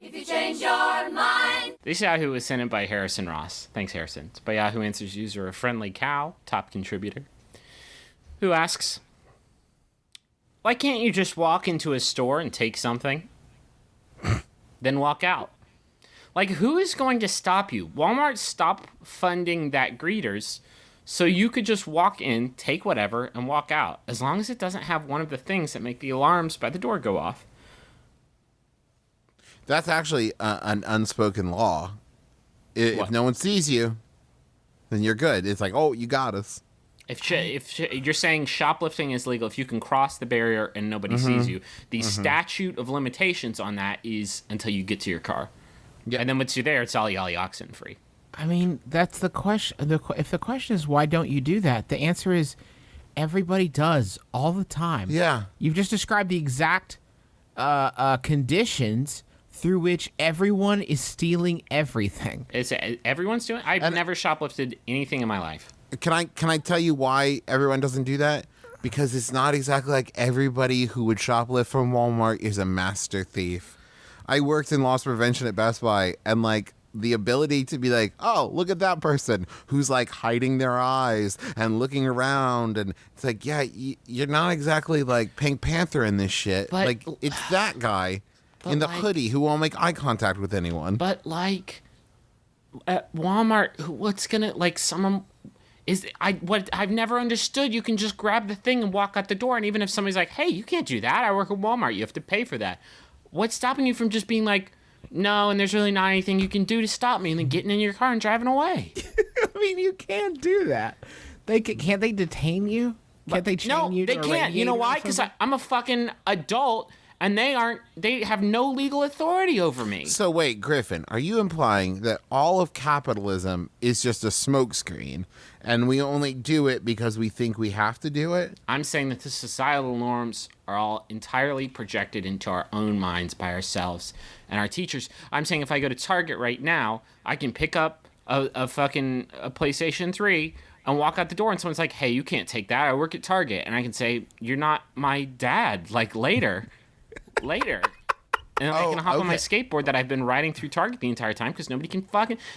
If you change your mind. This Yahoo was sent in by Harrison Ross. Thanks, Harrison. It's by Yahoo Answers user, a friendly cow, top contributor, who asks, why can't you just walk into a store and take something, then walk out? Like, who is going to stop you? Walmart stopped funding that greeters, so you could just walk in, take whatever, and walk out, as long as it doesn't have one of the things that make the alarms by the door go off. That's actually an unspoken law. If no one sees you, then you're good. It's like, oh, you got us. If you're saying shoplifting is legal, if you can cross the barrier and nobody sees you, the statute of limitations on that is until you get to your car. Yeah. And then once you're there, it's ollie ollie oxen free. I mean, that's the question. If the question is why don't you do that, the answer is everybody does all the time. Yeah. You've just described the exact conditions through which everyone is stealing everything. Everyone's doing it? I've never shoplifted anything in my life. Can I tell you why everyone doesn't do that? Because it's not exactly like everybody who would shoplift from Walmart is a master thief. I worked in loss prevention at Best Buy, and like the ability to be like, oh, look at that person who's like hiding their eyes and looking around, and it's like, yeah, you're not exactly like Pink Panther in this shit. But, like it's that guy in the hoodie who won't make eye contact with anyone. But like at Walmart, what's gonna like someone is what I've never understood. You can just grab the thing and walk out the door, and even if somebody's like, hey, you can't do that. I work at Walmart. You have to pay for that. What's stopping you from just being like, no, and there's really not anything you can do to stop me, and then getting in your car and driving away? I mean, you can't do that. Can't they detain you? Can't they chain you? No, they can't. You know why? Because I'm a fucking adult, and they have no legal authority over me. So wait, Griffin, are you implying that all of capitalism is just a smokescreen, and we only do it because we think we have to do it? I'm saying that the societal norms are all entirely projected into our own minds by ourselves and our teachers. I'm saying if I go to Target right now, I can pick up a PlayStation 3 and walk out the door, and someone's like, hey, you can't take that. I work at Target. And I can say, you're not my dad, like later. And then I can hop on my skateboard that I've been riding through Target the entire time because nobody can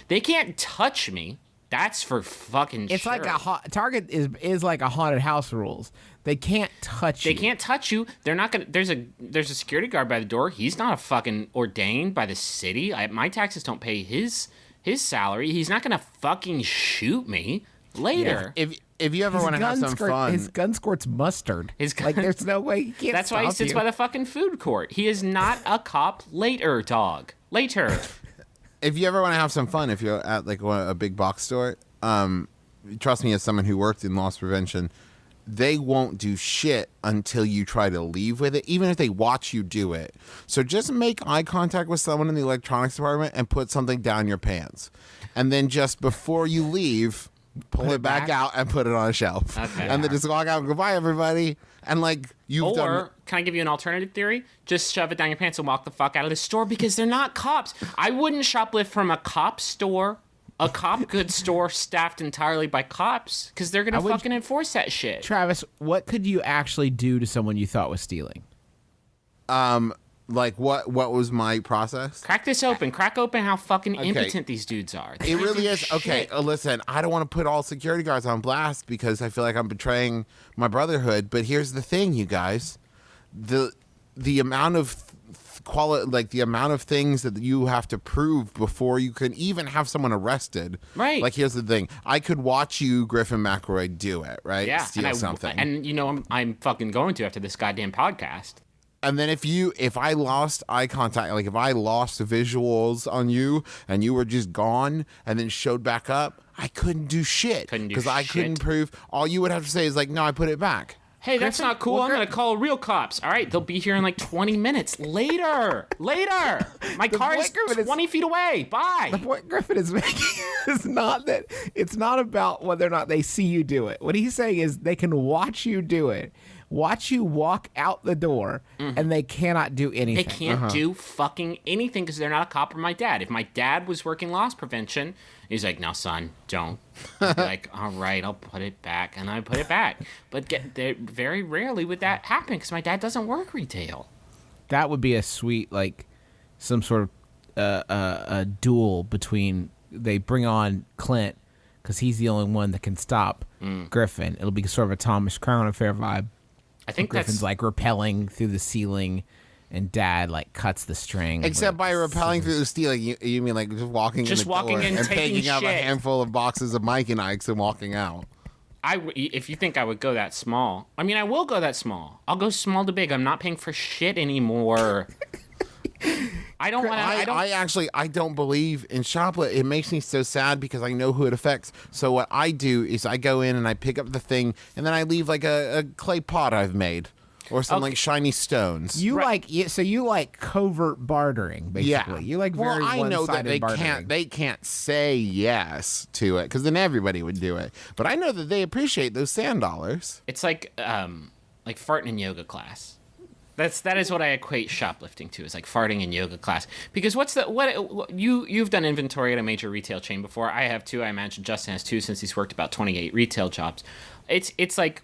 they can't touch me. That's for fucking It's sure. like Target is like a haunted house rules. They can't touch you. They can't touch you. They're not gonna. There's a security guard by the door. He's not a fucking ordained by the city. My taxes don't pay his salary. He's not gonna fucking shoot me later. Yeah. If you ever want to have some fun, his gun squirts mustard. Like there's no way he can't. That's why he sits by the fucking food court. He is not a cop. Later, dog. Later. If you ever want to have some fun, if you're at like a big box store, trust me, as someone who worked in loss prevention, they won't do shit until you try to leave with it, even if they watch you do it. So just make eye contact with someone in the electronics department and put something down your pants. And then just before you leave, pull it back out and put it on a shelf. Okay. And then just walk out and go, bye, everybody. And like, Or can I give you an alternative theory? Just shove it down your pants and walk the fuck out of the store because they're not cops. I wouldn't shoplift from a cop store, a cop goods store staffed entirely by cops, because they're going to fucking enforce that shit. Travis, what could you actually do to someone you thought was stealing? Like, what was my process? Crack this open. Crack open how fucking impotent these dudes are. It really is. Okay, listen, I don't want to put all security guards on blast because I feel like I'm betraying my brotherhood. But here's the thing, you guys. The amount of the amount of things that you have to prove before you can even have someone arrested. Right. Like, here's the thing. I could watch you, Griffin McElroy, do it, right? Yeah. Steal something. And, you know, I'm fucking going to after this goddamn podcast. And then if I lost eye contact, like if I lost visuals on you and you were just gone and then showed back up, I couldn't do shit. Because I couldn't prove. All you would have to say is like, no, I put it back. Hey, that's not cool. I'm going to call real cops. All right, they'll be here in like 20 minutes. Later. My car is 20 feet away. Bye. The point Griffin is making is not that it's not about whether or not they see you do it. What he's saying is they can watch you do it. Watch you walk out the door, and they cannot do anything. They can't do fucking anything because they're not a cop or my dad. If my dad was working loss prevention, he's like, no, son, don't. I'd be like, all right, I'll put it back, and I put it back. But very rarely would that happen because my dad doesn't work retail. That would be a sweet, like, some sort of a duel between. They bring on Clint because he's the only one that can stop Griffin. It'll be sort of a Thomas Crown Affair vibe. I think Griffin's that's like rappelling through the ceiling, and Dad like cuts the string. Except by rappelling through the ceiling, you mean like just walking Just in the walking door in, and taking picking up a shit. handful of boxes of Mike and Ike's and walking out. if you think I would go that small, I mean, I will go that small. I'll go small to big. I'm not paying for shit anymore. I don't want to. I don't believe in shoplifting. It makes me so sad because I know who it affects. So what I do is I go in and I pick up the thing and then I leave like a clay pot I've made or some like shiny stones. You like covert bartering, basically. Yeah. You like very well, I know that one-sided they can't say yes to it because then everybody would do it. But I know that they appreciate those sand dollars. It's like farting in yoga class. That is what I equate shoplifting to, is like farting in yoga class. Because you've done inventory at a major retail chain before. I have too. I imagine Justin has too, since he's worked about 28 retail jobs. It's like,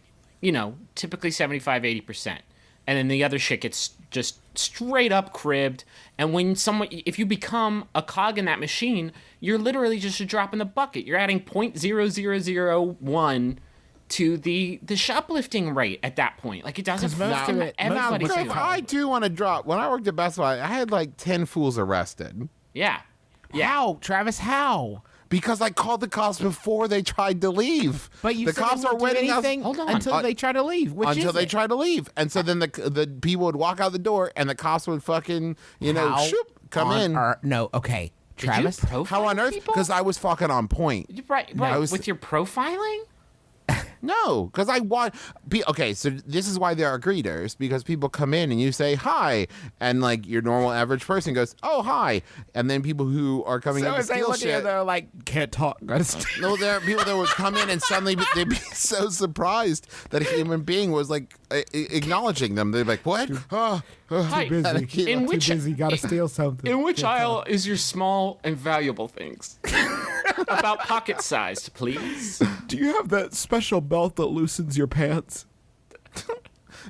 typically 75-80%, and then the other shit gets just straight up cribbed. And if you become a cog in that machine, you're literally just a drop in the bucket. You're adding 0.0001 to the shoplifting rate at that point. Like, it doesn't fucking everybody. I do want to drop. When I worked at Best Buy, I had like 10 fools arrested. Yeah. How, Travis? How? Because I called the cops before they tried to leave. But you the said cops they are won't do waiting anything Hold on. until they try to leave. Try to leave, and so then the people would walk out the door, and the cops would fucking come in. Okay, Did you Travis. How on earth? Because I was fucking on point. Right. With your profiling? No, because I want. Okay, so this is why there are greeters, because people come in and you say hi, and like your normal average person goes, "Oh, hi," and then people who are coming in to steal shit, they're like, "Can't talk." No, there are people that would come in and suddenly they'd be so surprised that a human being was like acknowledging them. They'd be like, "What? Hi. Too busy. Gotta steal something. In which aisle is your small and valuable things? About pocket sized, please. Do you have that special belt that loosens your pants?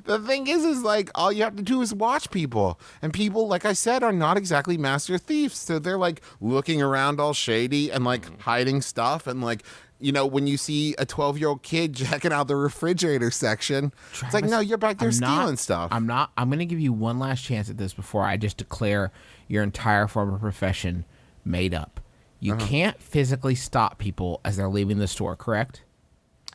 The thing is like all you have to do is watch people, and people, like I said, are not exactly master thieves. So they're like looking around all shady and like hiding stuff, and like, when you see a 12-year-old kid checking out the refrigerator section, Travis, it's like, no, you're back there stealing stuff. I'm going to give you one last chance at this before I just declare your entire former profession made up. You can't physically stop people as they're leaving the store, correct?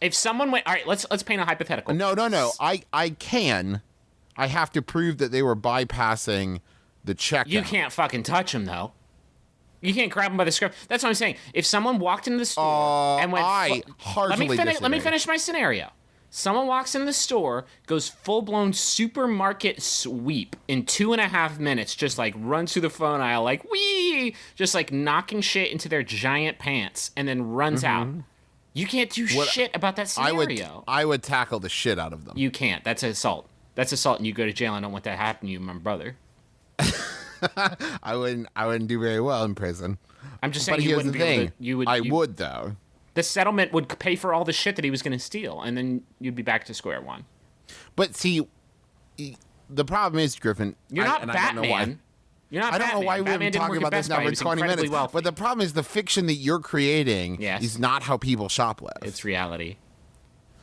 If someone went, all right, let's paint a hypothetical. No. I can. I have to prove that they were bypassing the checkout. You can't fucking touch them, though. You can't grab them by the scruff. That's what I'm saying. If someone walked into the store and went, let me finish my scenario. Someone walks into the store, goes full-blown supermarket sweep in 2.5 minutes, just like runs through the phone aisle like, wee, just like knocking shit into their giant pants, and then runs out. You can't do shit about that scenario. I would tackle the shit out of them. You can't. That's assault. That's assault, and you go to jail. I don't want that to happen to you, my brother. I wouldn't do very well in prison. I'm just saying, but you here's wouldn't the be thing. able to. You would. I would though. The settlement would pay for all the shit that he was going to steal, and then you'd be back to square one. But see, the problem is, Griffin. You're not Batman. I don't know why. You're not I don't Batman. know why we've been Batman didn't talking work about at this Best now Buy. He for was 20 incredibly minutes. wealthy. But the problem is the fiction that you're creating is not how people shoplift. It's reality.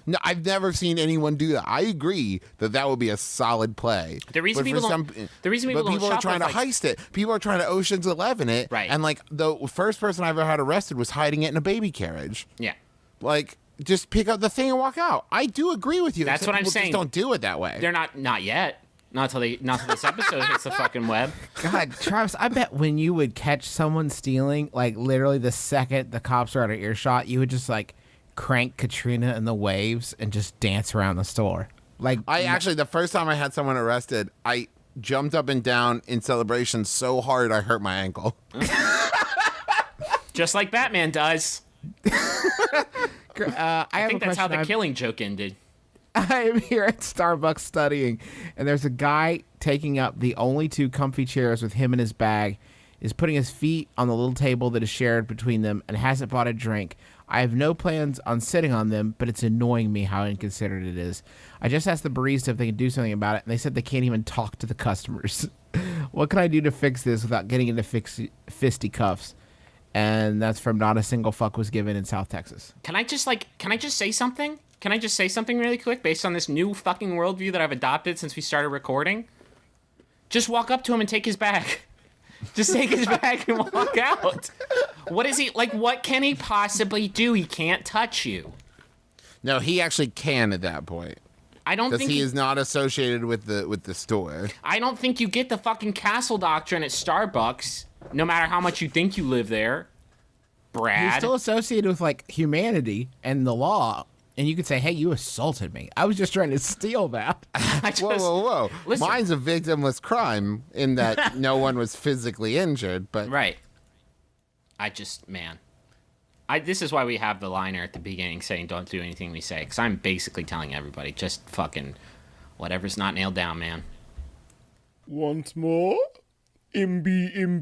No, I've never seen anyone do that. I agree that would be a solid play. The reason people don't are trying to heist it. People are trying to Ocean's 11 it. Right. And like the first person I ever had arrested was hiding it in a baby carriage. Yeah. Like, just pick up the thing and walk out. I do agree with you. That's what I'm saying. Just don't do it that way. They're not yet. Not till this episode hits the fucking web. God, Travis, I bet when you would catch someone stealing, like literally the second the cops are out of earshot, you would just like crank Katrina and the Waves and just dance around the store. Like, the first time I had someone arrested, I jumped up and down in celebration so hard I hurt my ankle. Just like Batman does. I think that's how the Killing Joke ended. I am here at Starbucks studying, and there's a guy taking up the only two comfy chairs with him in his bag, is putting his feet on the little table that is shared between them, and hasn't bought a drink. I have no plans on sitting on them, but it's annoying me how inconsiderate it is. I just asked the barista if they can do something about it, and they said they can't even talk to the customers. What can I do to fix this without getting into fisticuffs? And that's from Not a Single Fuck Was Given in South Texas. Can I just say something? Can I just say something really quick based on this new fucking worldview that I've adopted since we started recording? Just walk up to him and take his bag. Just take his bag and walk out. What is he, like, what can he possibly do? He can't touch you. No, he actually can at that point. I don't think because he is not associated with the store. I don't think you get the fucking castle doctrine at Starbucks, no matter how much you think you live there, Brad. He's still associated with, like, humanity and the law, and you could say, hey, you assaulted me. I was just trying to steal that. Whoa. Listen. Mine's a victimless crime in that no one was physically injured, but... Right. This is why we have the liner at the beginning saying don't do anything we say, because I'm basically telling everybody, just fucking whatever's not nailed down, man. Want more? MBMBAM.com.